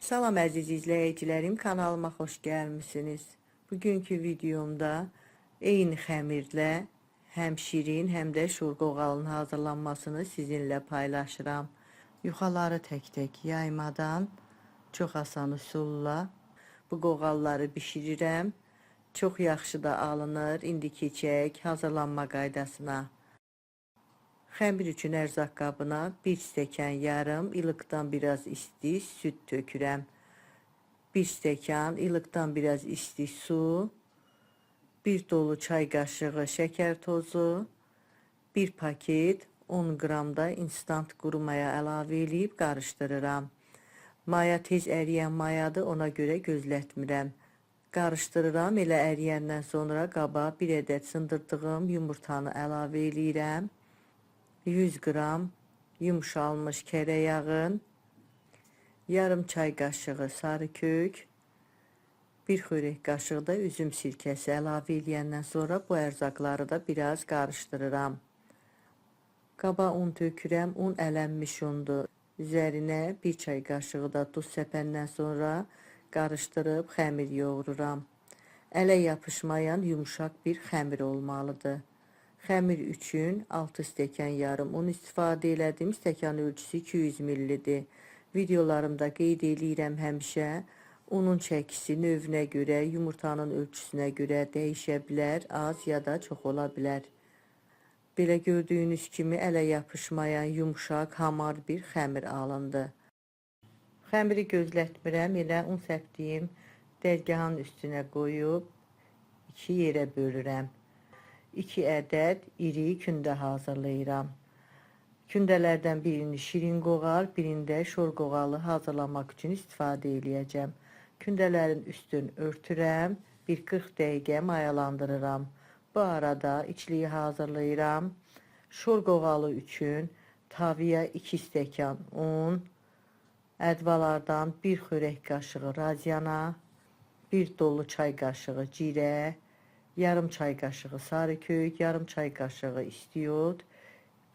Salam əziz izləyicilərim, kanalıma xoş gəlmisiniz. Bugünkü videomda eyni xəmirlə həm şirin, həm də şurqoğalın hazırlanmasını sizinlə paylaşıram. Yuxaları tək-tək yaymadan çox asan üsulla bu qoğalları bişirirəm. Çox yaxşı da alınır. İndi keçək hazırlanma qaydasına. Xəmir üçün ərzaq qabına 1 stəkan yarım ilıqdan biraz isti süd tökürəm. 1 stəkan ilıqdan biraz isti su, 1 dolu çay qaşığı şəkər tozu, 1 paket 10 qram da instant quru maya əlavə edib qarışdırıram. Maya tez əriyən mayadır, ona görə gözlətmirəm. Qarışdırıram, elə əriyəndən sonra qaba 1 ədəd sındırdığım yumurtanı əlavə edirəm. 100 qram yumuşalmış kərə yağın, yarım çay qaşığı sarı kök, 1 xörək qaşığı da üzüm sirkəsi əlavə edəndən sonra bu ərzaqları da biraz qarışdırıram. Qaba un tökürəm, un ələnmiş undur. Üzərinə 1 çay qaşığı da duz səpəndən sonra qarışdırıb xəmir yoğururam. Ələ yapışmayan yumuşaq bir xəmir olmalıdır. Xəmir üçün 6 stəkan yarım un istifadə elədim. Stəkan ölçüsü 200 ml-dir. Videolarımda qeyd edirəm həmişə. Unun çəkisi növünə görə, yumurtanın ölçüsünə görə dəyişə bilər, az ya da çox ola bilər. Belə gördüyünüz kimi ələ yapışmayan yumuşaq, hamar bir xəmir alındı. Xəmiri gözlətmirəm, elə un səpdiyim dəzgahın üstünə qoyub 2 yerə bölürəm. 2 ədəd iri kündə hazırlayıram. Kündələrdən birini şirin qoğal, birində şor qoğalı hazırlamaq üçün istifadə edəcəm. Kündələrin üstünü örtürəm, bir 40 dəqiqə mayalandırıram. Bu arada içliyi hazırlayıram. Şor qoğalı üçün tavaya 2 stəkan un, ədvalardan 1 xörək qaşığı raziana, 1 dolu çay qaşığı cirə, yarım çay qaşığı sarı kök, yarım çay qaşığı istiyot,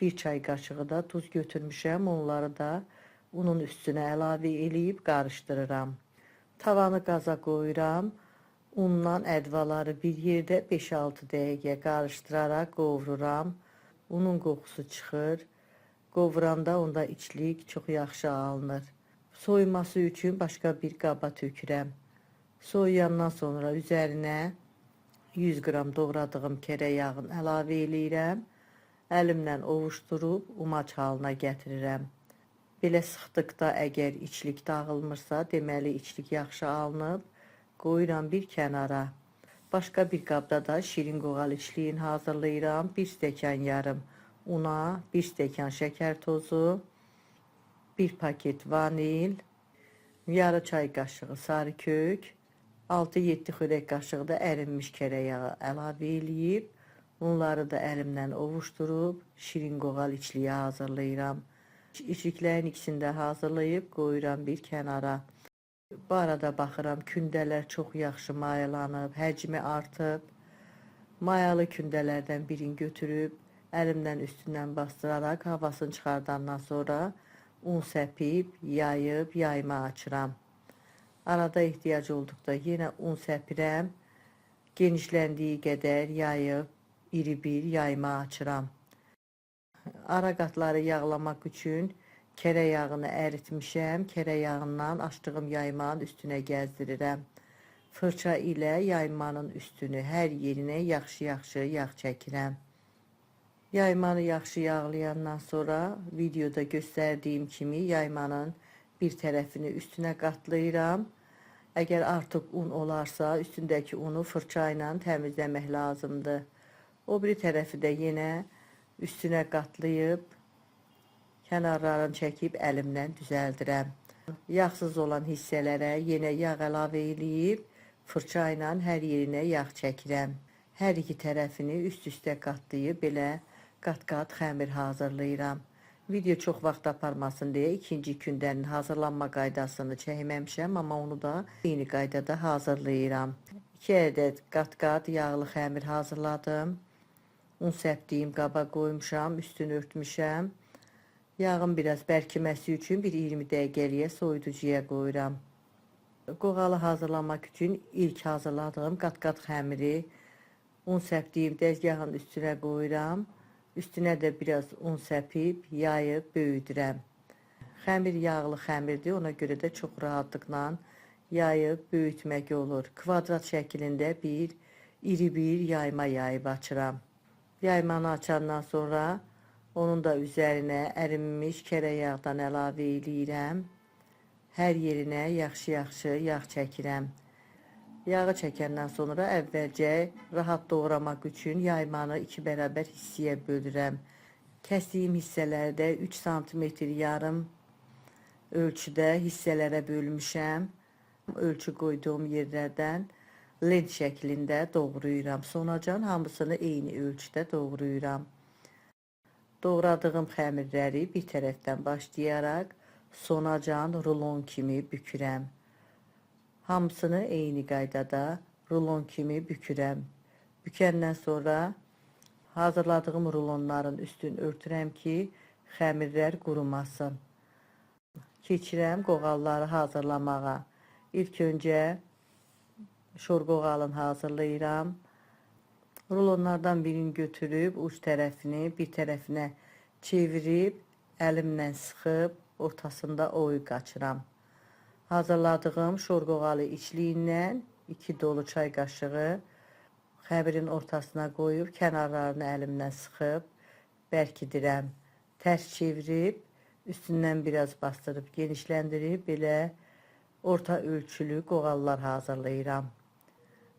1 çay qaşığı da tuz götürmüşəm. Onları da unun üstünə əlavə eləyib qarışdırıram. Tavanı qaza qoyuram. Unla ədvaları bir yerdə 5-6 dəqiqə qarışdıraraq qovururam. Unun qoxusu çıxır. Qovuranda onda içlik çox yaxşı alınır. Soyuması üçün başqa bir qaba tökürəm. Soyuyandan sonra üzərinə 100 qram doğradığım kərə yağını əlavə eləyirəm. Əlimlə ovuşdurub umac halına gətirirəm. Belə sıxdıqda əgər içlik dağılmırsa, deməli içlik yaxşı alınıb. Qoyuram bir kənara. Başqa bir qabda da şirin qoğal içliyin hazırlayıram. 1 stəkan yarım una, 1 stəkan şəkər tozu, 1 paket vanil, yarı çay qaşığı sarı kök, 6-7 xörək qaşığı da ərinmiş kərə yağı əlavə eləyib, onları da əlimlə ovuşdurub şirin qoğal içliyi hazırlayıram. İçliklərin ikisini də hazırlayıb qoyuram bir kənara. Bu arada baxıram, kündələr çox yaxşı mayalanıb, həcmi artıb. Mayalı kündələrdən birini götürüb, əlimlə üstündən bastıraraq havasını çıxardandan sonra un səpib, yayıb, yayma açıram. Arada ehtiyac olduqda yenə un səpirəm, genişləndiyi qədər yayıb, iri bir yayma açıram. Ara qatları yağlamaq üçün kərə yağını əritmişəm, kərə yağından açdığım yaymanın üstünə gəzdirirəm. Fırça ilə yaymanın üstünü hər yerinə yaxşı-yaxşı yağ çəkirəm. Yaymanı yaxşı yağlayandan sonra videoda göstərdiyim kimi yaymanın bir tərəfini üstünə qatlayıram. Əgər artıq un olarsa, üstündəki unu fırça ilə təmizləmək lazımdır. O biri tərəfi də yenə üstünə qatlayıb, kənarlarını çəkib əlimlə düzəldirəm. Yağsız olan hissələrə yenə yağ əlavə eləyib, fırça ilə hər yerinə yağ çəkirəm. Hər iki tərəfini üst-üstə qatlayıb, belə qat-qat xəmir hazırlayıram. Video çox vaxt aparmasın deyə ikinci kündənin hazırlanma qaydasını çəkməmişəm, amma onu da eyni qaydada hazırlayıram. 2 ədəd qat-qat yağlı xəmir hazırladım. Un səpdiyim qaba qoymuşam, üstünü örtmüşəm. Yağın biraz bərkiməsi üçün bir 20 dəqiqəliyə soyuducuya qoyuram. Qoğalı hazırlamaq üçün ilk hazırladığım qat-qat xəmiri un səpdiyim dəzgahın üstünə qoyuram. Üstünə də biraz un səpib, yayıb böyüdürəm. Xəmir yağlı xəmirdir, ona görə də çox rahatlıqla yayıb böyütmək olur. Kvadrat şəklində iri bir yayma yayıb açıram. Yaymanı açandan sonra onun da üzərinə ərinmiş kərə yağdan əlavə eləyirəm. Hər yerinə yaxşı-yaxşı yağ çəkirəm. Yağı çəkəndən sonra əvvəlcə rahat doğramaq üçün yaymanı 2 bərabər hissəyə bölürəm. Kəsdiyim hissələri də 3 sm yarım ölçüdə hissələrə bölmüşəm. Ölçü qoyduğum yerlərdən lent şəklində doğrayıram. Sonacan hamısını eyni ölçüdə doğrayıram. Doğradığım xəmirləri bir tərəfdən başlayaraq sonacan rulon kimi bükürəm. Hamısını eyni qaydada rulon kimi bükürəm. Bükəndən sonra hazırladığım rulonların üstünü örtürəm ki, xəmirlər qurumasın. Keçirəm qoğalları hazırlamağa. İlk öncə şor qoğalını hazırlayıram. Rulonlardan birini götürüb uç tərəfini bir tərəfinə çevirib əlimlə sıxıb ortasında oyuq qaçıram. Hazırladığım şor qoğalı içliyindən 2 dolu çay qaşığı xəmirin ortasına qoyub kənarlarını əlimlə sıxıb bərkidirəm. Tərs çevirib üstündən biraz bastırıb genişləndirib belə orta ölçülü qoğallar hazırlayıram.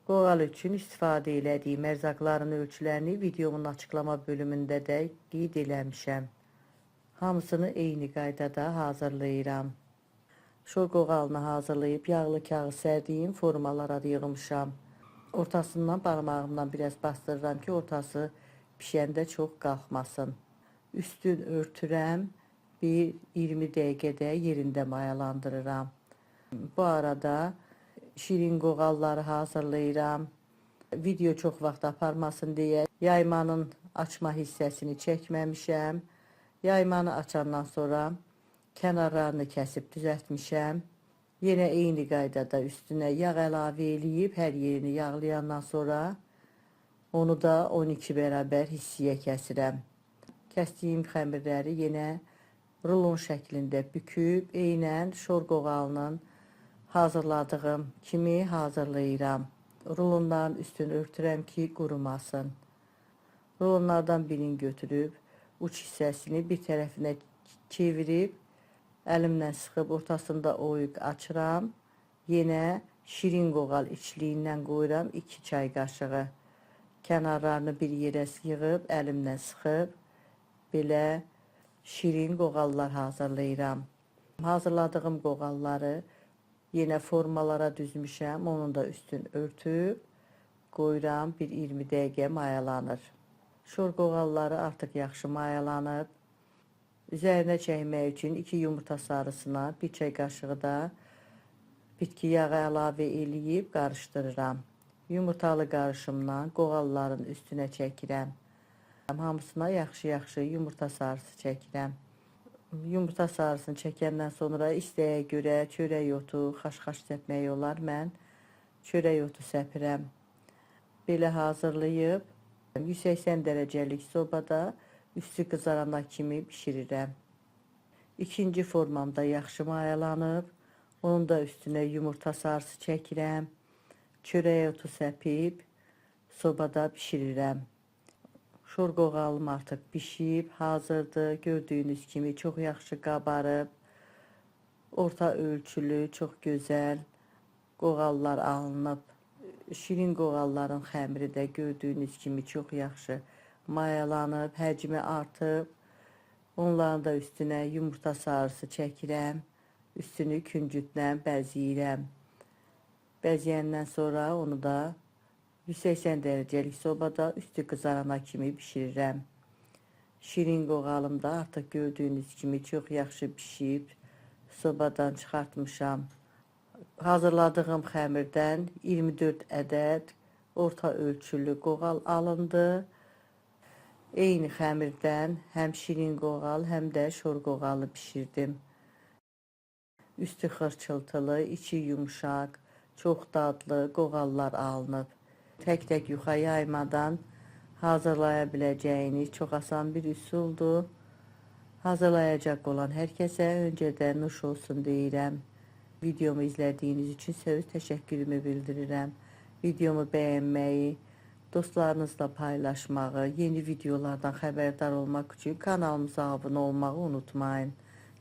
Qoğal üçün istifadə elədiyim ərzaqların ölçülərini videomun açıqlama bölümündə də qeyd eləmişəm. Hamısını eyni qaydada hazırlayıram. Şor qoğalını hazırlayıb yağlı kağız sərdiyim formalara yığmışam. Ortasından barmağımdan biraz bastırıram ki, ortası pişəndə çox qalxmasın. Üstün örtürəm. Bir 20 dəqiqədə yerində mayalandırıram. Bu arada şirin qoğalları hazırlayıram. Video çox vaxt aparmasın deyə yaymanın açma hissəsini çəkməmişəm. Yaymanı açandan sonra kənarlarını kəsib düzəltmişəm. Yenə eyni qaydada üstünə yağ əlavə eləyib hər yerini yağlayandan sonra onu da 12 bərabər hissəyə kəsirəm. Kəsdiyim xəmirləri yenə rulon şəklində büküb eynən şor qoğalının hazırladığım kimi hazırlayıram. Rulonların üstünü örtürəm ki, qurumasın. Rulonlardan birini götürüb uç hissəsini bir tərəfinə çevirib əlimlə sıxıb ortasında oyuq açıram. Yenə şirin qoğal içliyindən qoyuram 2 çay qaşığı. Kənarlarını bir yerə yığıb əlimlə sıxıb belə şirin qoğallar hazırlayıram. Hazırladığım qoğalları yenə formalara düzmüşəm. Onun da üstünü örtüb qoyuram. Bir 20 dəqiqə mayalanır. Şor qoğalları artıq yaxşı mayalanıb. Üzərinə çəkmək üçün 2 yumurta sarısına 1 çay qaşığı da bitki yağı əlavə eləyib qarışdırıram. Yumurtalı qarışımla qoğalların üstünə çəkirəm. Hamısına yaxşı-yaxşı yumurta sarısı çəkirəm. Yumurta sarısını çəkəndən sonra istəyə görə çörək otu, xaş-xaş səpmək olar. Mən çörək otu səpirəm. Belə hazırlayıb 180 dərəcəlik sobada üstü qızarana kimi bişirirəm. İkinci formamda yaxşı mayalanıb. Onun da üstünə yumurta sarısı çəkirəm. Çörək otu səpib sobada bişirirəm. Şor qoğalım artıq bişib, hazırdır. Gördüyünüz kimi çox yaxşı qabarıb. Orta ölçülü, çox gözəl qoğallar alınıb. Şirin qoğalların xəmiri də gördüyünüz kimi çox yaxşı mayalanıb, həcmi artıb. Onların da üstünə yumurta sarısı çəkirəm. Üstünü küncütlə bəzəyirəm. Bəzəyəndən sonra onu da 180 dərəcəlik sobada üstü qızarana kimi bişirirəm. Şirin qoğalım da artıq gördüyünüz kimi çox yaxşı bişib. Sobadan çıxartmışam. Hazırladığım xəmirdən 24 ədəd orta ölçülü qoğal alındı. Eyni xəmirdən həm şirin qoğal, həm də şor qoğalı bişirdim. Üstü xırçıltılı, içi yumuşaq, çox dadlı qoğallar alınıb. Tək-tək yuxa yaymadan hazırlaya biləcəyiniz çox asan bir üsuldur. Hazırlayacaq olan hər kəsə öncədən nuş olsun deyirəm. Videomu izlədiyiniz üçün söz təşəkkürümü bildirirəm. Videomu bəyənməyi, dostlarınızla paylaşmağı, yeni videolardan xəbərdar olmaq üçün kanalımıza abunə olmağı unutmayın.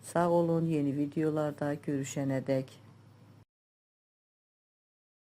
Sağ olun, yeni videolarda görüşənədək.